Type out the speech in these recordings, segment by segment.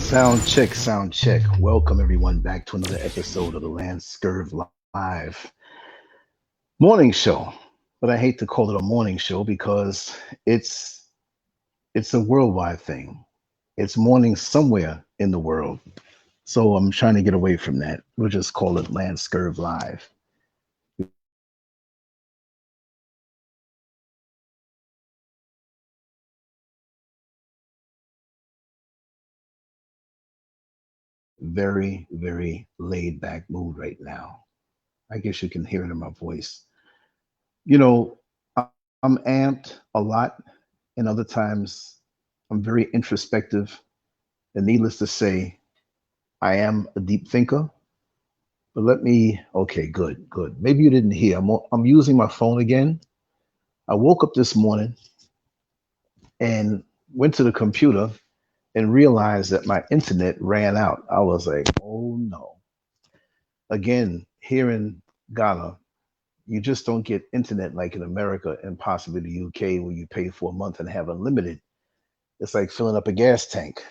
Sound check. Welcome everyone back to another episode of the LANCESCURV Live morning show. But I hate to call it a morning show because it's it's a worldwide thing. It's morning somewhere in the world. So I'm trying to get away from that. We'll just call it LANCESCURV Live. Very, very laid back mood right now. Very, very laid back mood right now. I guess you can hear it in my voice. You know, I'm amped a lot, and other times I'm very introspective. And needless to say, I am a deep thinker. But okay, good, good. Maybe you didn't hear. I'm using my phone again. I woke up this morning and went to the computer and realized that my internet ran out. I was like, oh no. Again, here in Ghana, you just don't get internet like in America and possibly the UK where you pay for a month and have unlimited. It's like filling up a gas tank.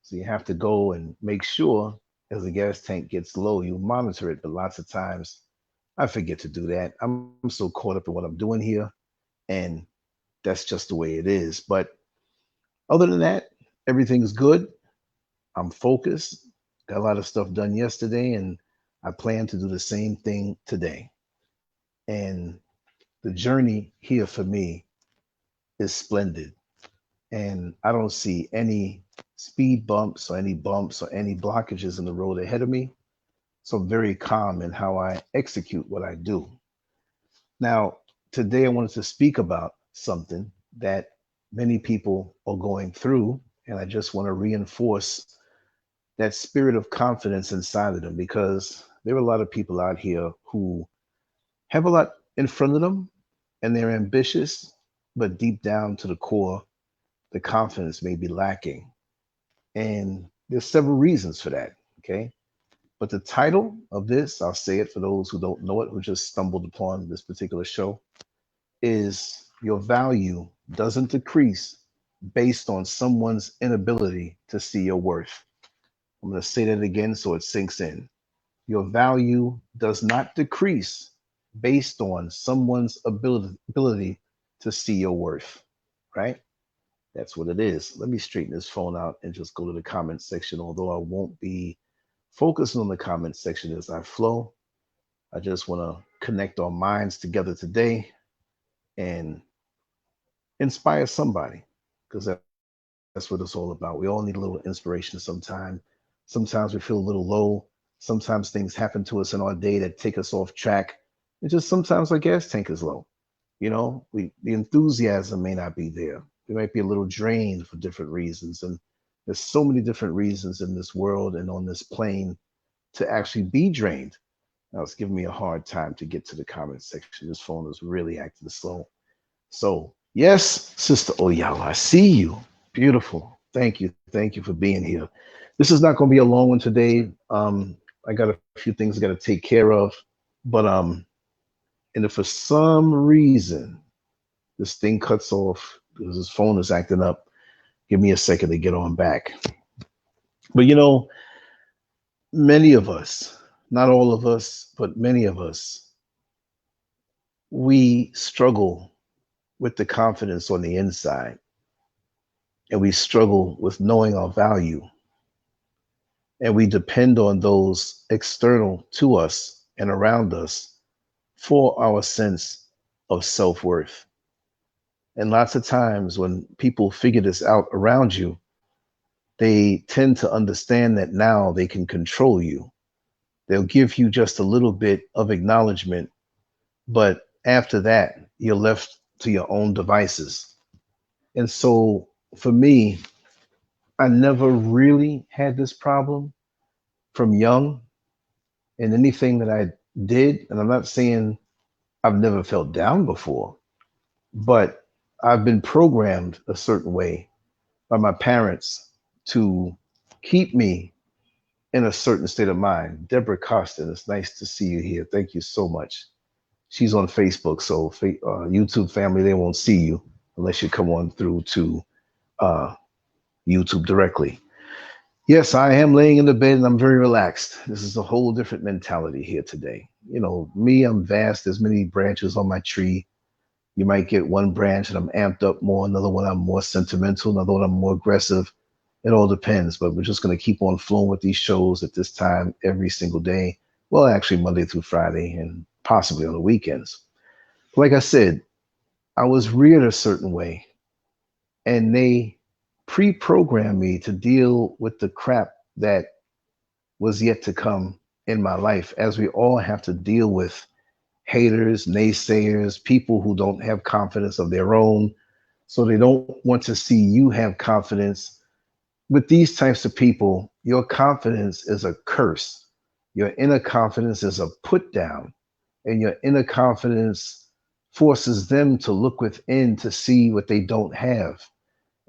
So you have to go and make sure as the gas tank gets low, you monitor it. But lots of times I forget to do that. I'm so caught up in what I'm doing here, and that's just the way it is. But other than that, everything's good. I'm focused. Got a lot of stuff done yesterday, and I plan to do the same thing today. And the journey here for me is splendid. And I don't see any speed bumps or any bumps or any blockages in the road ahead of me. So I'm very calm in how I execute what I do. Now, today I wanted to speak about something that many people are going through, and I just want to reinforce that spirit of confidence inside of them because there are a lot of people out here who have a lot in front of them and they're ambitious, but deep down to the core, the confidence may be lacking. And there's several reasons for that. Okay. But the title of this, I'll say it for those who don't know it, who just stumbled upon this particular show, is your value doesn't decrease based on someone's inability to see your worth. I'm going to say that again so it sinks in. Your value does not decrease based on someone's ability to see your worth, right? That's what it is. Let me straighten this phone out and just go to the comment section, although I won't be focusing on the comment section as I flow. I just want to connect our minds together today and inspire somebody because that's what it's all about. We all need a little inspiration sometimes we feel a little low. Sometimes things happen to us in our day that take us off track. And just sometimes our gas tank is low. The enthusiasm may not be there. We might be a little drained for different reasons. And there's so many different reasons in this world and on this plane to actually be drained. Now it's giving me a hard time to get to the comment section. This phone is really acting slow. So, yes, Sister Oyala, I see you. Beautiful. Thank you. Thank you for being here. This is not going to be a long one today. I got a few things I got to take care of. But and if for some reason this thing cuts off because his phone is acting up, give me a second to get on back. But many of us, not all of us, but many of us, we struggle with the confidence on the inside, and we struggle with knowing our value, and we depend on those external to us and around us for our sense of self-worth. And lots of times when people figure this out around you, they tend to understand that now they can control you. They'll give you just a little bit of acknowledgement, but after that, you're left to your own devices. And so for me, I never really had this problem from young, and anything that I did, and I'm not saying I've never felt down before, but I've been programmed a certain way by my parents to keep me in a certain state of mind. Deborah Costin, it's nice to see you here. Thank you so much. She's on Facebook, so YouTube family, they won't see you unless you come on through to uh, YouTube directly. Yes, I am laying in the bed and I'm very relaxed. This is a whole different mentality here today. You know, me, I'm vast. There's many branches on my tree. You might get one branch and I'm amped up more, another one I'm more sentimental, another one I'm more aggressive. It all depends, but we're just going to keep on flowing with these shows at this time every single day. Well, actually, Monday through Friday and possibly on the weekends. Like I said, I was reared a certain way and they pre programmed me to deal with the crap that was yet to come in my life, as we all have to deal with haters, naysayers, people who don't have confidence of their own. So they don't want to see you have confidence. With these types of people, your confidence is a curse. Your inner confidence is a put down, and your inner confidence forces them to look within to see what they don't have.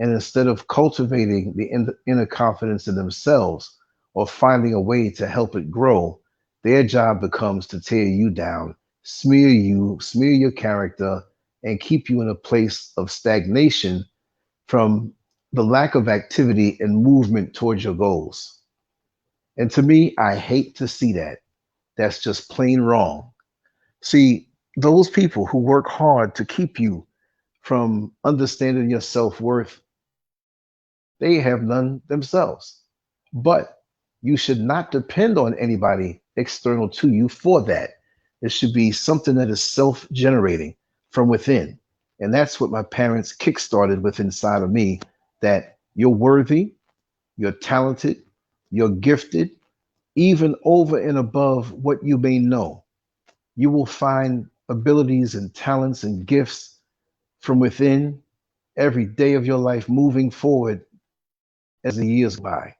And instead of cultivating the inner confidence in themselves or finding a way to help it grow, their job becomes to tear you down, smear you, smear your character, and keep you in a place of stagnation from the lack of activity and movement towards your goals. And to me, I hate to see that. That's just plain wrong. See, those people who work hard to keep you from understanding your self worth, they have none themselves. But you should not depend on anybody external to you for that. It should be something that is self generating from within. And that's what my parents kickstarted with inside of me, that you're worthy, you're talented, you're gifted, even over and above what you may know. You will find abilities and talents and gifts from within every day of your life moving forward as the years go by.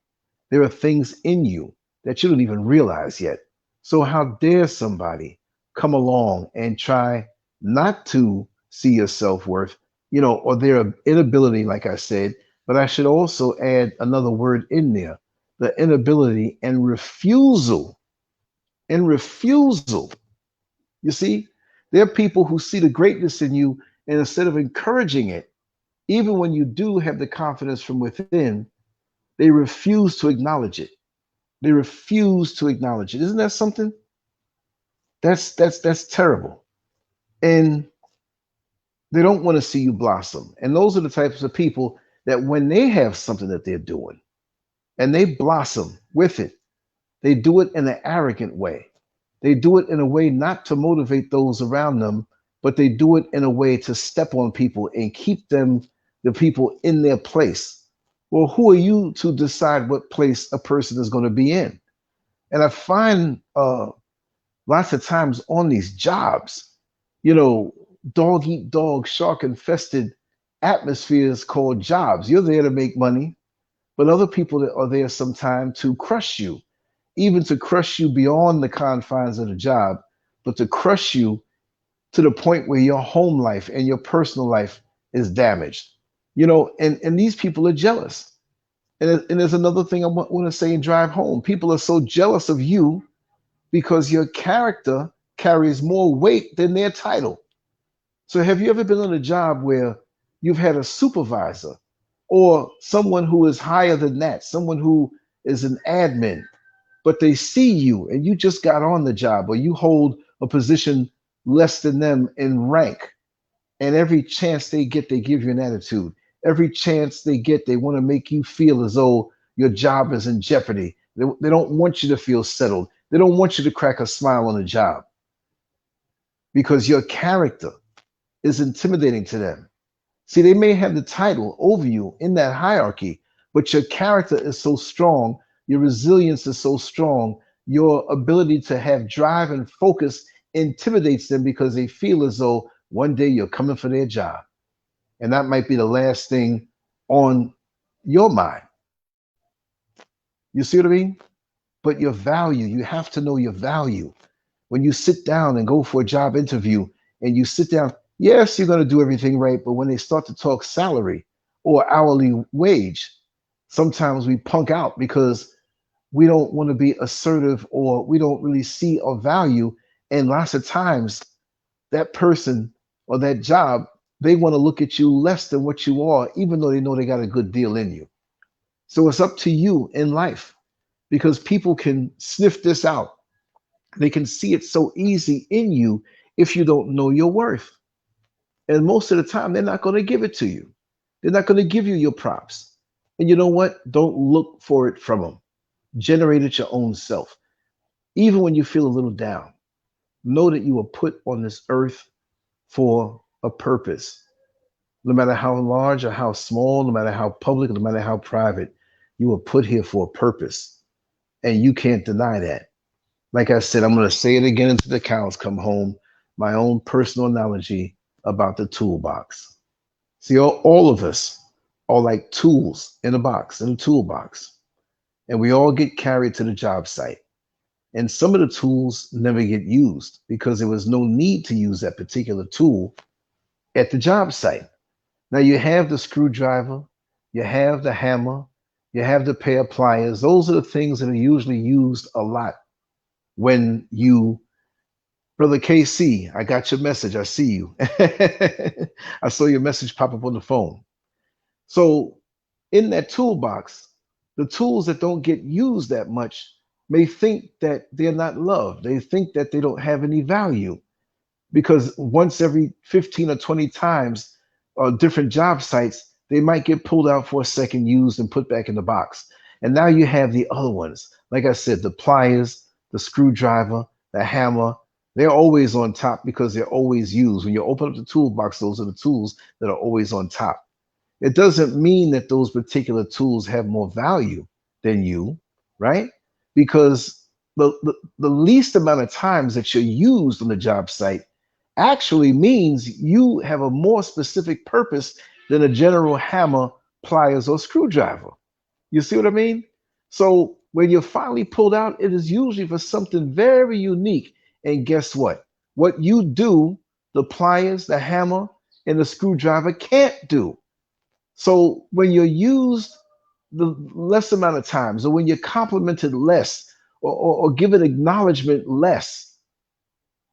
There are things in you that you don't even realize yet. So, how dare somebody come along and try not to see your self worth, or their inability, like I said, but I should also add another word in there, the inability and refusal. You see, there are people who see the greatness in you, and instead of encouraging it, even when you do have the confidence from within, they refuse to acknowledge it. They refuse to acknowledge it. Isn't that something? That's terrible. And they don't want to see you blossom. And those are the types of people that when they have something that they're doing and they blossom with it, they do it in an arrogant way. They do it in a way not to motivate those around them, but they do it in a way to step on people and keep the people in their place. Well, who are you to decide what place a person is going to be in? And I find lots of times on these jobs, you know, dog eat dog, shark infested atmospheres called jobs. You're there to make money, but other people that are there sometimes to crush you, even to crush you beyond the confines of the job, but to crush you to the point where your home life and your personal life is damaged. And these people are jealous. And there's another thing I want to say and drive home. People are so jealous of you because your character carries more weight than their title. So have you ever been on a job where you've had a supervisor or someone who is higher than that, someone who is an admin, but they see you and you just got on the job or you hold a position less than them in rank, and every chance they get, they give you an attitude. Every chance they get, they want to make you feel as though your job is in jeopardy. They don't want you to feel settled. They don't want you to crack a smile on the job because your character is intimidating to them. See, they may have the title over you in that hierarchy, but your character is so strong, your resilience is so strong, your ability to have drive and focus intimidates them because they feel as though one day you're coming for their job. And that might be the last thing on your mind. You see what I mean? But your value, you have to know your value. When you sit down and go for a job interview and you sit down, yes, you're going to do everything right. But when they start to talk salary or hourly wage, sometimes we punk out because we don't want to be assertive or we don't really see a value. And lots of times that person or that job, they want to look at you less than what you are, even though they know they got a good deal in you. So it's up to you in life because people can sniff this out. They can see it so easy in you if you don't know your worth. And most of the time, they're not going to give it to you. They're not going to give you your props. And you know what? Don't look for it from them. Generate it your own self. Even when you feel a little down, know that you were put on this earth for a purpose. No matter how large or how small, no matter how public, no matter how private, you were put here for a purpose. And you can't deny that. Like I said, I'm going to say it again until the cows come home. My own personal analogy about the toolbox. See, all of us are like tools in a box, in a toolbox. And we all get carried to the job site. And some of the tools never get used because there was no need to use that particular tool at the job site. Now you have the screwdriver, you have the hammer, you have the pair of pliers. Those are the things that are usually used a lot when you, Brother KC, I got your message. I see you. I saw your message pop up on the phone. So in that toolbox, the tools that don't get used that much may think that they're not loved. They think that they don't have any value because once every 15 or 20 times on different job sites, they might get pulled out for a second, used and put back in the box. And now you have the other ones. Like I said, the pliers, the screwdriver, the hammer, they're always on top because they're always used. When you open up the toolbox, those are the tools that are always on top. It doesn't mean that those particular tools have more value than you, right? Because the least amount of times that you're used on the job site actually means you have a more specific purpose than a general hammer, pliers, or screwdriver. You see what I mean? So when you're finally pulled out, it is usually for something very unique. And guess what? What you do, the pliers, the hammer, and the screwdriver can't do. So when you're used the less amount of times, or when you're complimented less, or given acknowledgement less,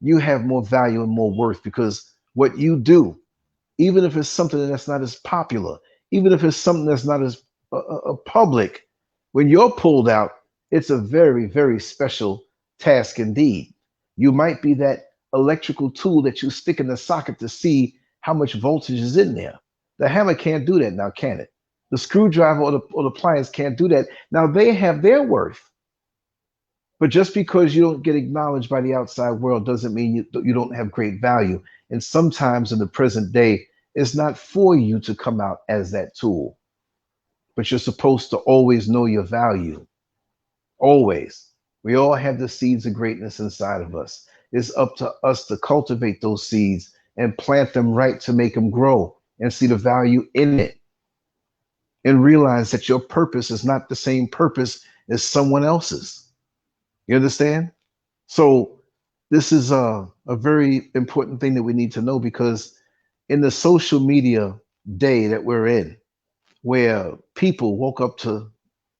you have more value and more worth because what you do, even if it's something that's not as popular, even if it's something that's not as public, when you're pulled out, it's a very, very special task indeed. You might be that electrical tool that you stick in the socket to see how much voltage is in there. The hammer can't do that now, can it? The screwdriver or the pliers can't do that. Now they have their worth. But just because you don't get acknowledged by the outside world doesn't mean you don't have great value. And sometimes in the present day, it's not for you to come out as that tool. But you're supposed to always know your value. Always. We all have the seeds of greatness inside of us. It's up to us to cultivate those seeds and plant them right to make them grow and see the value in it. And realize that your purpose is not the same purpose as someone else's. You understand? So this is a very important thing that we need to know because in the social media day that we're in, where people woke up to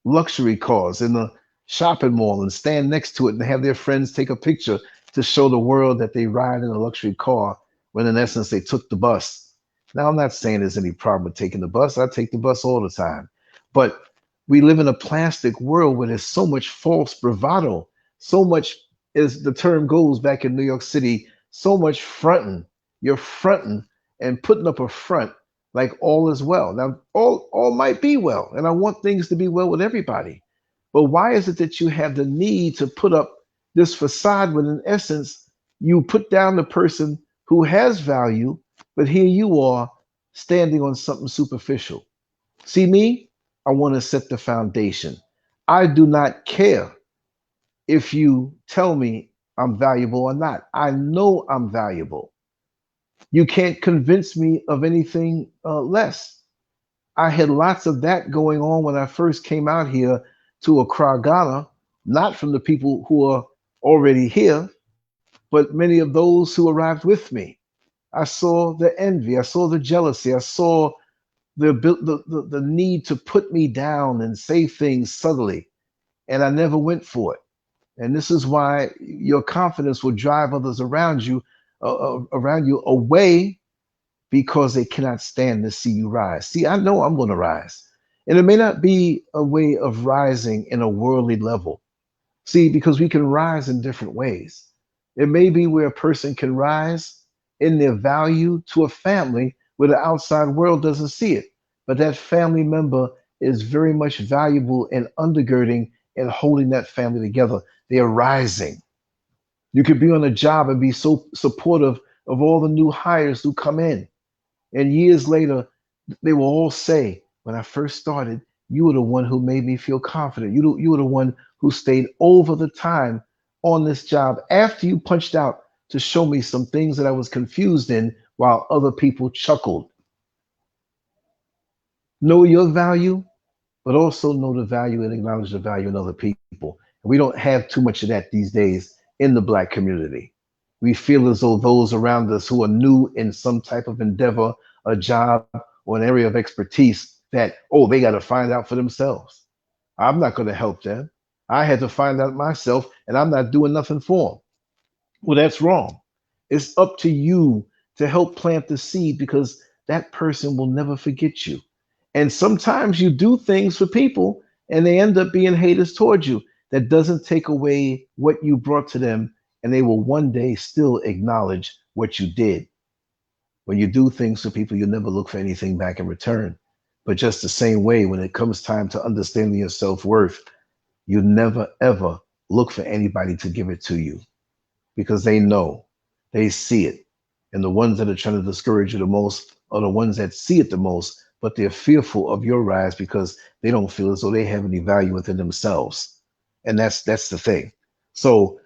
luxury cars in the shopping mall and stand next to it and have their friends take a picture to show the world that they ride in a luxury car when in essence they took the bus. Now, I'm not saying there's any problem with taking the bus. I take the bus all the time. But we live in a plastic world where there's so much false bravado, so much, as the term goes back in New York City, so much fronting. You're fronting and putting up a front like all is well. Now, all might be well, and I want things to be well with everybody. But why is it that you have the need to put up this facade when in essence you put down the person who has value, but here you are standing on something superficial? See me? I want to set the foundation. I do not care if you tell me I'm valuable or not. I know I'm valuable. You can't convince me of anything less. I had lots of that going on when I first came out here to Accra, Ghana, not from the people who are already here, but many of those who arrived with me. I saw the envy, I saw the jealousy, I saw the need to put me down and say things subtly, and I never went for it. And this is why your confidence will drive others around you away because they cannot stand to see you rise. See, I know I'm going to rise. And it may not be a way of rising in a worldly level. See, because we can rise in different ways. It may be where a person can rise in their value to a family where the outside world doesn't see it. But that family member is very much valuable in undergirding and holding that family together. They are rising. You could be on a job and be so supportive of all the new hires who come in. And years later, they will all say, when I first started, you were the one who made me feel confident. You were the one who stayed over the time on this job after you punched out to show me some things that I was confused in while other people chuckled. Know your value, but also know the value and acknowledge the value in other people. We don't have too much of that these days in the Black community. We feel as though those around us who are new in some type of endeavor, a job, or an area of expertise, that, oh, they got to find out for themselves. I'm not going to help them. I had to find out myself, and I'm not doing nothing for them. Well, that's wrong. It's up to you to help plant the seed because that person will never forget you. And sometimes you do things for people and they end up being haters towards you. That doesn't take away what you brought to them, and they will one day still acknowledge what you did. When you do things for people, you never look for anything back in return. But just the same way, when it comes time to understanding your self worth, you never ever look for anybody to give it to you because they know, they see it. And the ones that are trying to discourage you the most are the ones that see it the most, but they're fearful of your rise because they don't feel as though they have any value within themselves. And that's the thing. So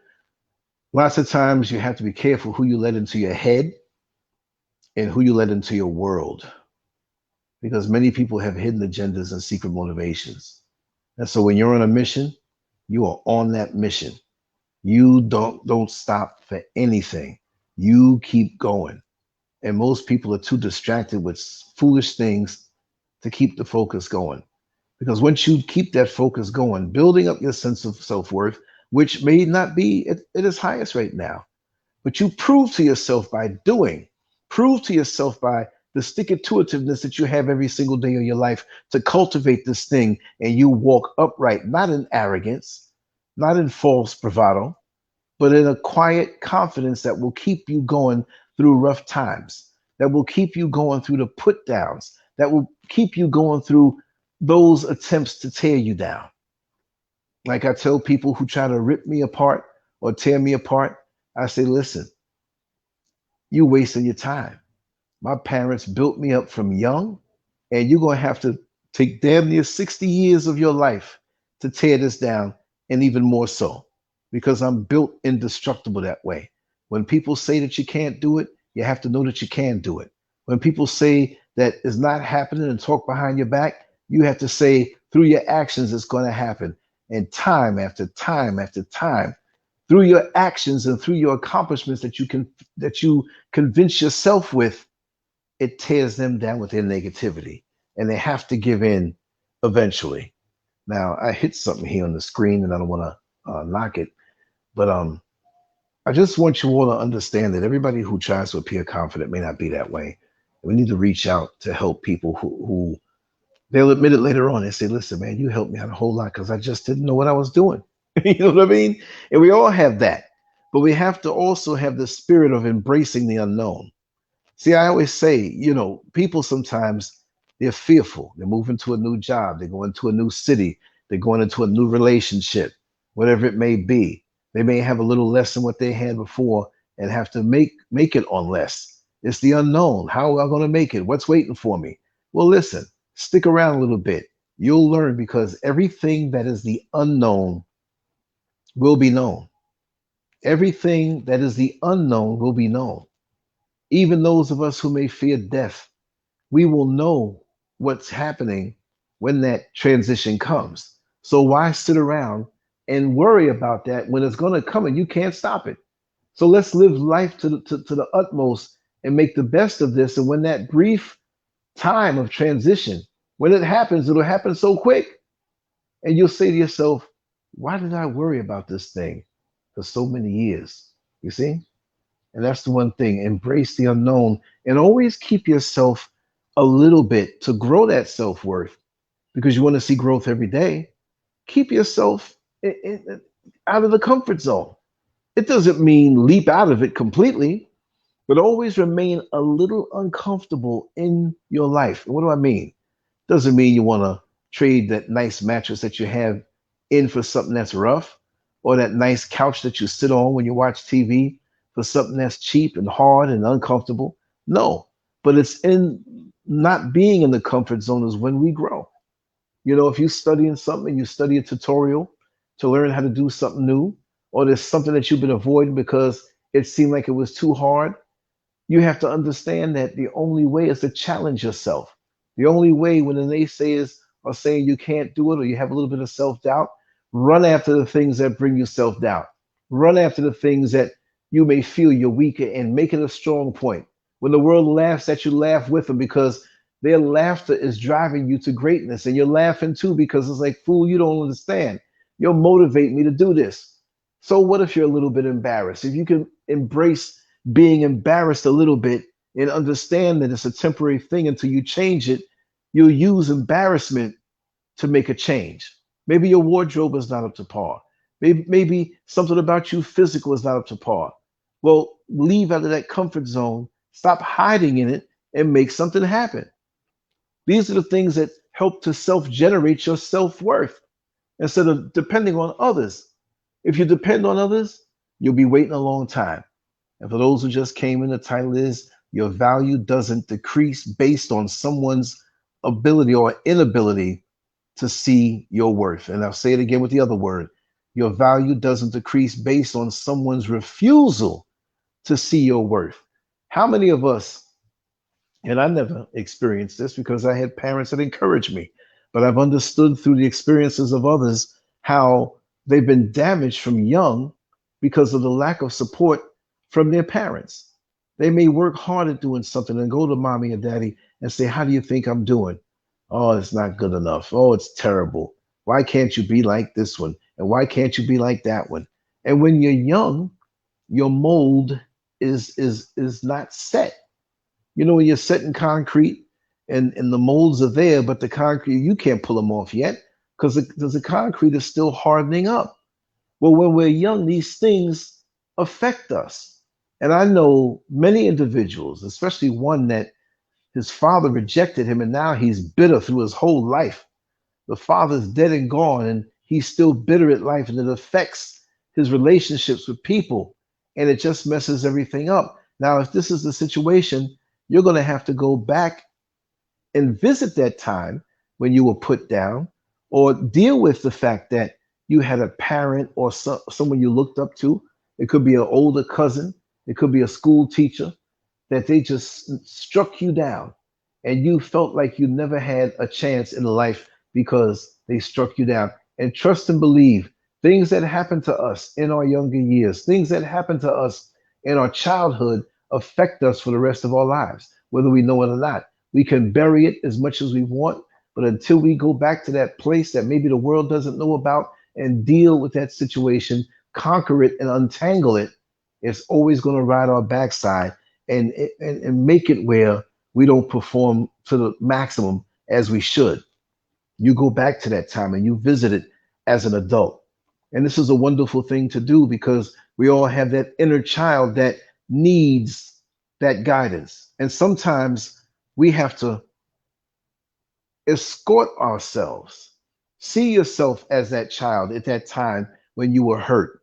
lots of times you have to be careful who you let into your head and who you let into your world, because many people have hidden agendas and secret motivations. And so when you're on a mission, you are on that mission. You don't stop for anything. You keep going. And most people are too distracted with foolish things to keep the focus going. Because once you keep that focus going, building up your sense of self-worth, which may not be at its highest right now, but you prove to yourself by doing, prove to yourself by the stick-to-itiveness that you have every single day of your life to cultivate this thing, and you walk upright, not in arrogance, not in false bravado, but in a quiet confidence that will keep you going through rough times, that will keep you going through the put downs, that will keep you going through those attempts to tear you down. Like I tell people who try to rip me apart or tear me apart, I say, listen, you wasting your time. My parents built me up from young, and you're going to have to take damn near 60 years of your life to tear this down, and even more so, because I'm built indestructible that way. When people say that you can't do it, you have to know that you can do it. When people say that it's not happening and talk behind your back, you have to say through your actions it's going to happen. And time after time after time, through your actions and through your accomplishments that you convince yourself with, it tears them down with their negativity, and they have to give in eventually. Now, I hit something here on the screen, and I don't want to knock it, but I just want you all to understand that everybody who tries to appear confident may not be that way. We need to reach out to help people who they'll admit it later on and say, listen, man, you helped me out a whole lot because I just didn't know what I was doing. You know what I mean? And we all have that. But we have to also have the spirit of embracing the unknown. See, I always say, people sometimes they're fearful. They're moving to a new job, they're going to a new city, they're going into a new relationship, whatever it may be. They may have a little less than what they had before and have to make it on less. It's the unknown. How am I going to make it? What's waiting for me? Well, listen, stick around a little bit. You'll learn, because everything that is the unknown will be known. Everything that is the unknown will be known. Even those of us who may fear death, we will know what's happening when that transition comes. So why sit around and worry about that when it's going to come and you can't stop it? So let's live life to the utmost and make the best of this. And when that brief time of transition, when it happens, it'll happen so quick. And you'll say to yourself, why did I worry about this thing for so many years? You see? And that's the one thing. Embrace the unknown and always keep yourself a little bit to grow that self-worth. because you want to see growth every day, keep yourself out of the comfort zone. It doesn't mean leap out of it completely, but always remain a little uncomfortable in your life. And what do I mean? Doesn't mean you want to trade that nice mattress that you have in for something that's rough, or that nice couch that you sit on when you watch TV for something that's cheap and hard and uncomfortable. No, but it's in not being in the comfort zone is when we grow. You know, if you're studying something, you study a tutorial to learn how to do something new, or there's something that you've been avoiding because it seemed like it was too hard, you have to understand that the only way is to challenge yourself. The only way when the naysayers are saying you can't do it or you have a little bit of self doubt, run after the things that bring you self doubt. Run after the things that you may feel you're weaker in. Make it a strong point. When the world laughs at you, laugh with them because their laughter is driving you to greatness. And you're laughing too because it's like, fool, you don't understand. You'll motivate me to do this. So what if you're a little bit embarrassed? If you can embrace being embarrassed a little bit and understand that it's a temporary thing until you change it, you'll use embarrassment to make a change. Maybe your wardrobe is not up to par. Maybe something about you physical is not up to par. Well, leave out of that comfort zone, stop hiding in it, and make something happen. These are the things that help to self generate your self worth instead of depending on others. If you depend on others, you'll be waiting a long time. And for those who just came in, the title is Your Value Doesn't Decrease Based on Someone's Ability or Inability to See Your Worth. And I'll say it again with the other word. Your value doesn't decrease based on someone's refusal to see your worth. How many of us, and I never experienced this because I had parents that encouraged me, but I've understood through the experiences of others how they've been damaged from young because of the lack of support from their parents. They may work hard at doing something and go to mommy and daddy and say, how do you think I'm doing? Oh, it's not good enough. Oh, it's terrible. Why can't you be like this one? And why can't you be like that one? And when you're young, your mold is not set. You know, when you're set in concrete and the molds are there, but the concrete, you can't pull them off yet because the concrete is still hardening up. Well, when we're young, these things affect us. And I know many individuals, especially one that his father rejected him and now he's bitter through his whole life. The father's dead and gone, and he's still bitter at life, and it affects his relationships with people, and it just messes everything up. Now, if this is the situation, you're going to have to go back and visit that time when you were put down, or deal with the fact that you had a parent or someone you looked up to. It could be an older cousin, it could be a school teacher, that they just struck you down and you felt like you never had a chance in life because they struck you down. And trust and believe, things that happen to us in our younger years, things that happen to us in our childhood affect us for the rest of our lives, whether we know it or not. We can bury it as much as we want, but until we go back to that place that maybe the world doesn't know about and deal with that situation, conquer it and untangle it, it's always going to ride our backside and make it where we don't perform to the maximum as we should. You go back to that time and you visit it as an adult. And this is a wonderful thing to do because we all have that inner child that needs that guidance. And sometimes we have to escort ourselves. See yourself as that child at that time when you were hurt.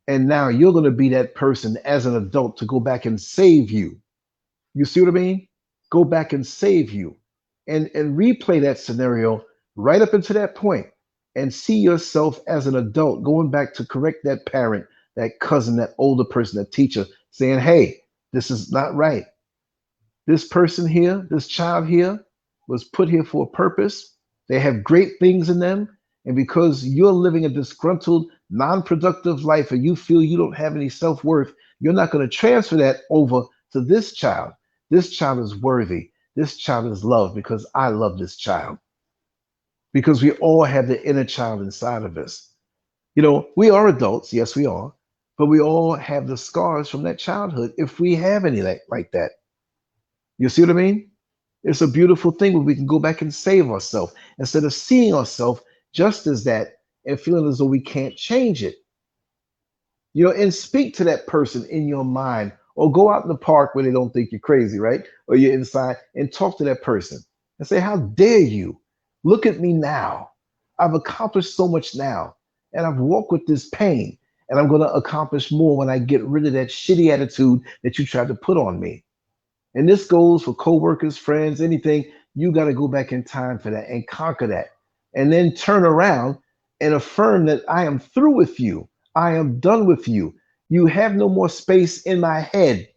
And now you're going to be that person as an adult to go back and save you. You see what I mean? Go back and save you and replay that scenario right up into that point and see yourself as an adult going back to correct that parent, that cousin, that older person, that teacher, saying, hey, this is not right. This person here, this child here was put here for a purpose. They have great things in them. And because you're living a disgruntled, non-productive life and you feel you don't have any self-worth, you're not going to transfer that over to this child. This child is worthy. This child is loved because I love this child. Because we all have the inner child inside of us. You know, we are adults. Yes, we are. But we all have the scars from that childhood if we have any like that. You see what I mean? It's a beautiful thing where we can go back and save ourselves instead of seeing ourselves just as that and feeling as though we can't change it. And speak to that person in your mind, or go out in the park where they don't think you're crazy, right? Or you're inside and talk to that person and say, how dare you? Look at me now. I've accomplished so much now, and I've walked with this pain, and I'm going to accomplish more when I get rid of that shitty attitude that you tried to put on me. And this goes for coworkers, friends, anything. You got to go back in time for that and conquer that. And then turn around and affirm that I am through with you. I am done with you. You have no more space in my head.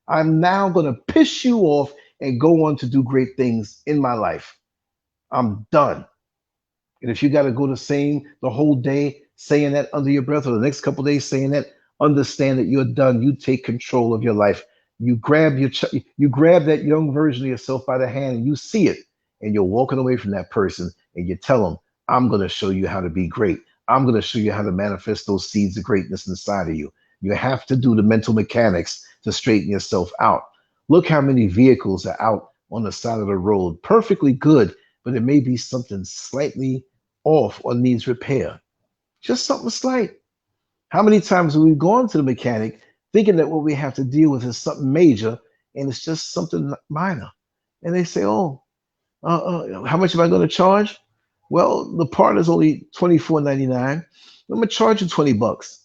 I'm now going to piss you off and go on to do great things in my life. I'm done. And if you got to go the whole day saying that under your breath, or the next couple of days saying that, understand that you're done. You take control of your life. You grab you grab that young version of yourself by the hand, and you see it, and you're walking away from that person, and you tell them, I'm going to show you how to be great. I'm going to show you how to manifest those seeds of greatness inside of you. You have to do the mental mechanics to straighten yourself out. Look how many vehicles are out on the side of the road, perfectly good, but it may be something slightly off or needs repair. Just something slight. How many times have we gone to the mechanic thinking that what we have to deal with is something major, and it's just something minor? And they say, oh, how much am I going to charge? Well, the part is only $24.99. I'm going to charge you $20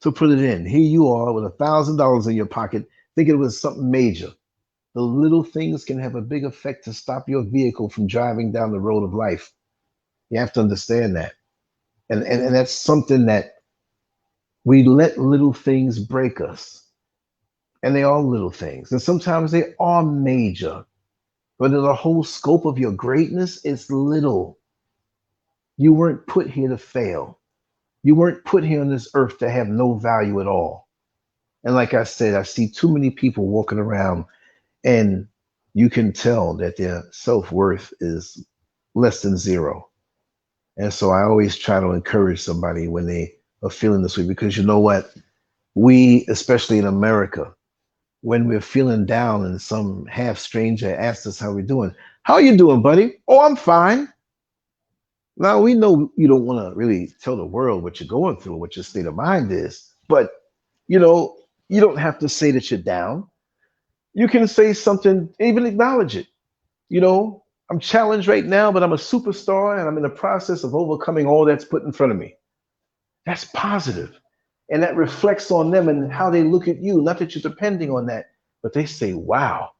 to put it in. Here you are with $1,000 in your pocket thinking it was something major. The little things can have a big effect to stop your vehicle from driving down the road of life. You have to understand that. And that's something that we let little things break us. And they are little things. And sometimes they are major. But in the whole scope of your greatness, it's little. You weren't put here to fail. You weren't put here on this earth to have no value at all. And like I said, I see too many people walking around, and you can tell that their self-worth is less than zero. And so I always try to encourage somebody when they are feeling this way, because you know what? We, especially in America, when we're feeling down and some half stranger asks us how we're doing, how are you doing, buddy? Oh, I'm fine. Now, we know you don't want to really tell the world what you're going through, what your state of mind is, but you don't have to say that you're down. You can say something, even acknowledge it. I'm challenged right now, but I'm a superstar, and I'm in the process of overcoming all that's put in front of me. That's positive. And that reflects on them and how they look at you. Not that you're depending on that, but they say, wow.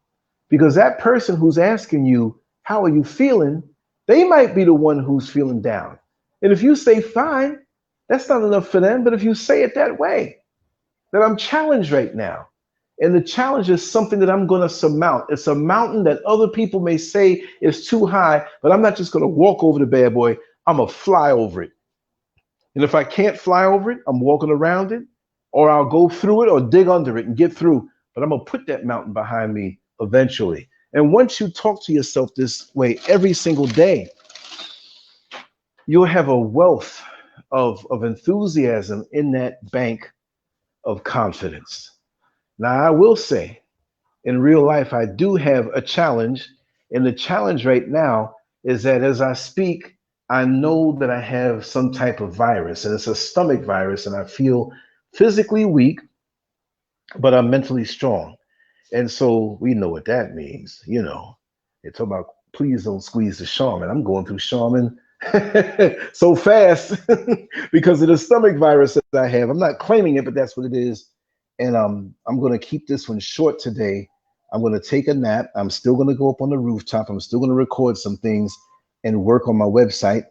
Because that person who's asking you, how are you feeling? They might be the one who's feeling down. And if you say fine, that's not enough for them. But if you say it that way, that I'm challenged right now, and the challenge is something that I'm going to surmount. It's a mountain that other people may say is too high, but I'm not just going to walk over the bad boy. I'm going to fly over it. And if I can't fly over it, I'm walking around it, or I'll go through it or dig under it and get through. But I'm going to put that mountain behind me eventually. And once you talk to yourself this way every single day, you'll have a wealth of enthusiasm in that bank of confidence. Now, I will say, in real life, I do have a challenge. And the challenge right now is that as I speak, I know that I have some type of virus, and it's a stomach virus, and I feel physically weak, but I'm mentally strong. And so we know what that means. They talk about, please don't squeeze the shaman. I'm going through shaman so fast because of the stomach virus that I have. I'm not claiming it, but that's what it is. And I'm going to keep this one short today. I'm going to take a nap. I'm still going to go up on the rooftop. I'm still going to record some things and work on my website.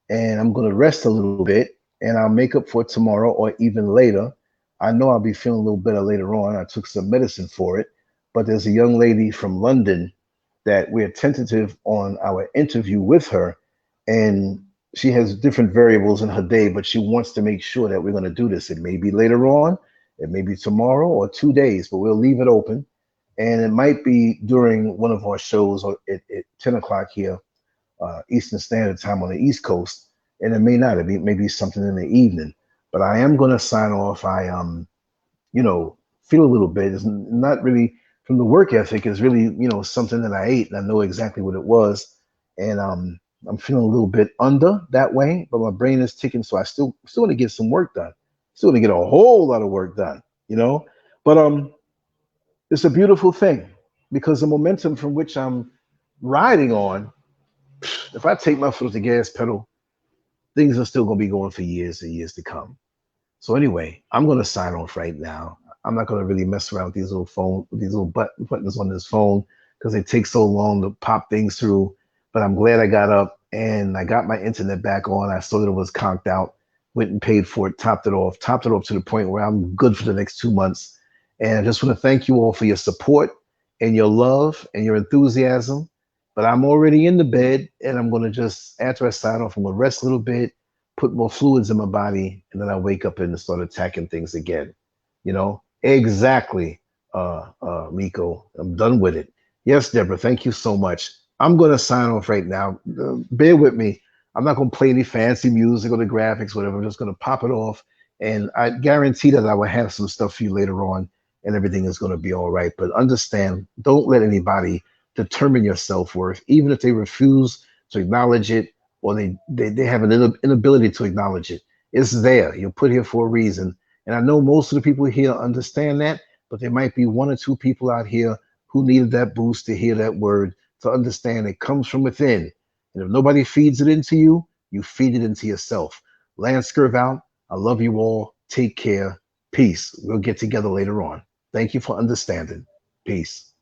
And I'm going to rest a little bit, and I'll make up for it tomorrow or even later. I know I'll be feeling a little better later on. I took some medicine for it. But there's a young lady from London that we're tentative on our interview with her. And she has different variables in her day, but she wants to make sure that we're going to do this. It may be later on, it may be tomorrow or 2 days, but we'll leave it open. And it might be during one of our shows or at 10 o'clock here, Eastern Standard Time on the East Coast. And it may not, it may be something in the evening. But I am going to sign off. I feel a little bit. It's not really from the work ethic is really, something that I ate and I know exactly what it was. And I'm feeling a little bit under that way, but my brain is ticking, so I still want to get some work done. Still want to get a whole lot of work done, you know. But it's a beautiful thing because the momentum from which I'm riding on, if I take my foot off the gas pedal, things are still gonna be going for years and years to come. So anyway, I'm gonna sign off right now. I'm not gonna really mess around with these little buttons on this phone because they take so long to pop things through. But I'm glad I got up and I got my internet back on. I saw that it was conked out, went and paid for it, topped it off to the point where I'm good for the next 2 months. And I just want to thank you all for your support and your love and your enthusiasm. But I'm already in the bed and I'm gonna just after I sign off, I'm gonna rest a little bit, put more fluids in my body, and then I wake up and start attacking things again. Exactly, Miko. I'm done with it. Yes, Deborah, thank you so much. I'm going to sign off right now. Bear with me. I'm not going to play any fancy music or the graphics, whatever. I'm just going to pop it off. And I guarantee that I will have some stuff for you later on and everything is going to be all right. But understand, don't let anybody determine your self worth, even if they refuse to acknowledge it or they have an inability to acknowledge it. It's there. You're put here for a reason. And I know most of the people here understand that, but there might be one or two people out here who needed that boost to hear that word, to understand it comes from within. And if nobody feeds it into you, you feed it into yourself. LANCESCURV out. I love you all. Take care. Peace. We'll get together later on. Thank you for understanding. Peace.